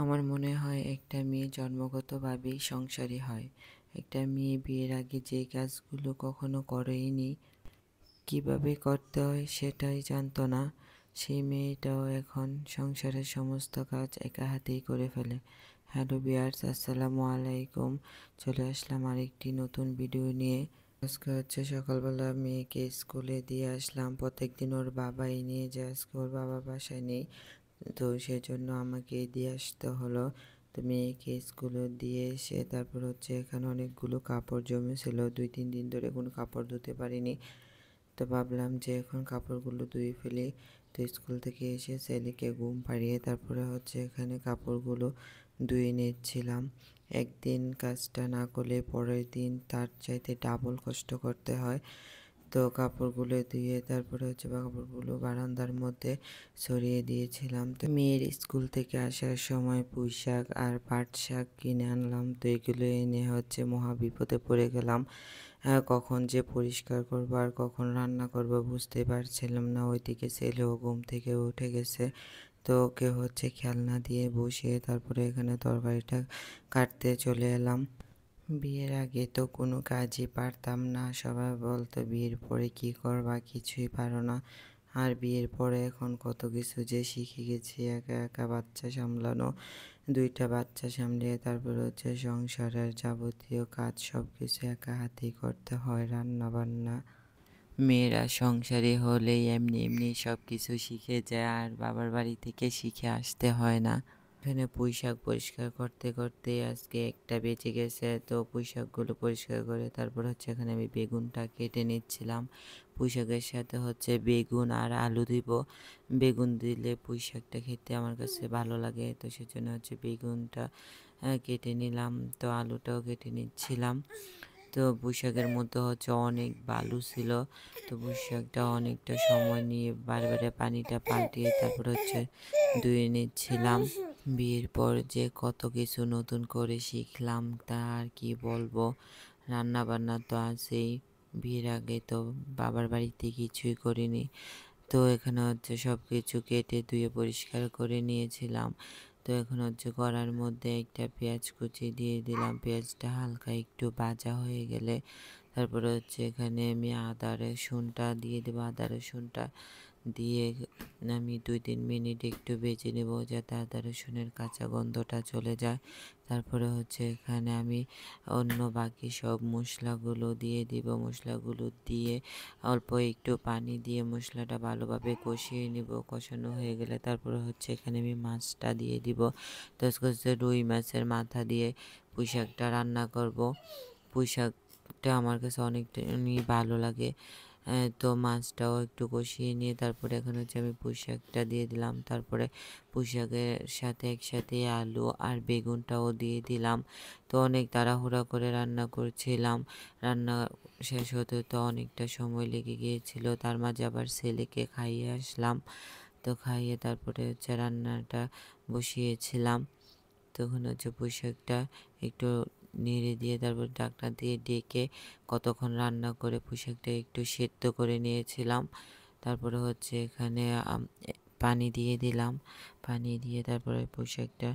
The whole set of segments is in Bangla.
আমার মনে হয় একটা মেয়ে জন্মগতভাবেই সংসারী হয়। একটা মেয়ে বিয়ের আগে যে কাজগুলো কখনো করেইনি, কিভাবে করতে হয় সেটাই জানতো না, সেই মেয়েটাও এখন সংসারের সমস্ত কাজ একা হাতেই করে ফেলে। হ্যালো ভিউয়ার্স, আসসালামু আলাইকুম। চলে আসলাম আরেকটি নতুন ভিডিও নিয়ে। আজকে হচ্ছে সকালবেলা মেয়েকে স্কুলে দিয়ে আসলাম। প্রত্যেকদিন ওর বাবাই নিয়ে যায়, আজকে ওর বাবা বাসায় নেই, তো সেজন্য আমাকে দিয়ে আসতে হলো। তো মেয়েকে স্কুলে দিয়ে এসে তারপর হচ্ছে এখানে অনেকগুলো কাপড় জমেছিল, 2-3 দিন ধরে কোনো কাপড় ধুতে পারিনি। তো ভাবলাম যে এখন কাপড়গুলো ধুয়ে ফেলি। তো স্কুল থেকে এসে ছেলেকে ঘুম পাড়িয়ে তারপরে হচ্ছে এখানে কাপড়গুলো ধুয়ে নিচ্ছিলাম। একদিন কাজটা না করলে পরের দিন তার চাইতে ডাবল কষ্ট করতে হয়। তো কাপড়গুলো ধুয়ে তারপরে হচ্ছে কাপড়গুলো বারান্দার মধ্যে ছড়িয়ে দিয়েছিলাম। তো মেয়ের স্কুল থেকে আসার সময় পুঁই শাক আর পাট শাক কিনে আনলাম। তো এগুলো এনে হচ্ছে মহা বিপদে পড়ে গেলাম। কখন যে পরিষ্কার করবো আর কখন রান্না করবো বুঝতে পারছিলাম না। ওইদিকে ছেলেও ঘুম থেকে উঠে গেছে, তো ওকে হচ্ছে খেলনা দিয়ে বসিয়ে তারপরে এখানে তরকারিটা কাটতে চলে এলাম। বিয়ের আগে তো কোনো কাজই পারতাম না, সবাই বলতো বিয়ের পরে কি করবা, কিছুই পারো না। আর বিয়ের পরে এখন কত কিছু যে শিখে গেছি, একা একা বাচ্চা সামলানো, 2টা বাচ্চা সামলিয়ে তারপর হচ্ছে সংসারের যাবতীয় কাজ সব কিছু একা হাতেই করতে হয়, রান্না বান্না। মেয়েরা সংসারী হলেই এমনি এমনি সব কিছু শিখে যায়, আর বাবার বাড়ি থেকে শিখে আসতে হয় না। এখানে পুঁইশাক পরিষ্কার করতে করতে আজকে 1টা বেজে গেছে। তো পুঁইশাকগুলো পরিষ্কার করে তারপর হচ্ছে এখানে আমি বেগুনটা কেটে নিচ্ছিলাম। পুঁইশাকের সাথে হচ্ছে বেগুন আর আলু দিব। বেগুন দিলে পুঁইশাকটা খেতে আমার কাছে ভালো লাগে, তো সেজন্য হচ্ছে বেগুনটা কেটে নিলাম। তো আলুটাও কেটে নিচ্ছিলাম। তো পুঁইশাকের মধ্যে হচ্ছে অনেক বালু ছিল, তো পুঁইশাকটা অনেকটা সময় নিয়ে বারে বারে পানিটা পাল্টিয়ে তারপর হচ্ছে ধুয়ে নিচ্ছিলাম। বিয়ের পর যে কত কিছু নতুন করে শিখলাম তা আর কি বলবো। রান্না বান্না তো আছেই, বিয়ের আগে তো বাবার বাড়িতে কিছুই করিনি। তো এখানে হচ্ছে সব কিছু কেটে ধুয়ে পরিষ্কার করে নিয়েছিলাম। তো এখন হচ্ছে কড়ার মধ্যে একটা পেঁয়াজ কুচি দিয়ে দিলাম। পেঁয়াজটা হালকা একটু ভাজা হয়ে গেলে তারপরে হচ্ছে এখানে আমি আদা রসুনটা দিয়ে দেবো। আদা রসুনটা দিয়ে আমি 2-3 মিনিট একটু ভেজে নেব যাতে আদা রসুনের কাঁচা গন্ধটা চলে যায়। তারপরে হচ্ছে এখানে আমি অন্য বাকি সব মশলাগুলো দিয়ে দিব। মশলাগুলো দিয়ে অল্প একটু পানি দিয়ে মশলাটা ভালোভাবে কষিয়ে নিব। কষানো হয়ে গেলে তারপরে হচ্ছে এখানে আমি মাছটা দিয়ে দিব। তো আজকে হচ্ছে রুই মাছের মাথা দিয়ে পুঁই শাকটা রান্না করব। পুঁই শাকটা আমার কাছে অনেকটাই ভালো লাগে। তো মাছটাও একটু কষিয়ে নিয়ে তারপরে এখন হচ্ছে আমি পুঁই শাকটা দিয়ে দিলাম। তারপরে পুঁই শাকের সাথে একসাথে আলু আর বেগুনটাও দিয়ে দিলাম। তো অনেক তাড়াহুড়া করে রান্না করছিলাম। রান্না শেষ হতে তো অনেকটা সময় লেগে গিয়েছিল। তার মাঝে আবার ছেলেকে খাইয়ে আসলাম। তো খাইয়ে তারপরে হচ্ছে রান্নাটা বসিয়েছিলাম। তখন হচ্ছে পুঁই শাকটা একটু নেড়ে দিয়ে তারপর ঢাকনা দিয়ে ডেকে কতক্ষণ রান্না করে পুঁই শাকটা একটু সেদ্ধ করে নিয়েছিলাম। তারপরে হচ্ছে এখানে পানি দিয়ে দিলাম। পানি দিয়ে তারপরে পুঁই শাকটা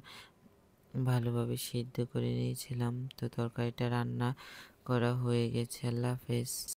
ভালোভাবে সিদ্ধ করে নিয়েছিলাম। তো তরকারিটা রান্না করা হয়ে গেছে। আল্লাহ হাফেজ।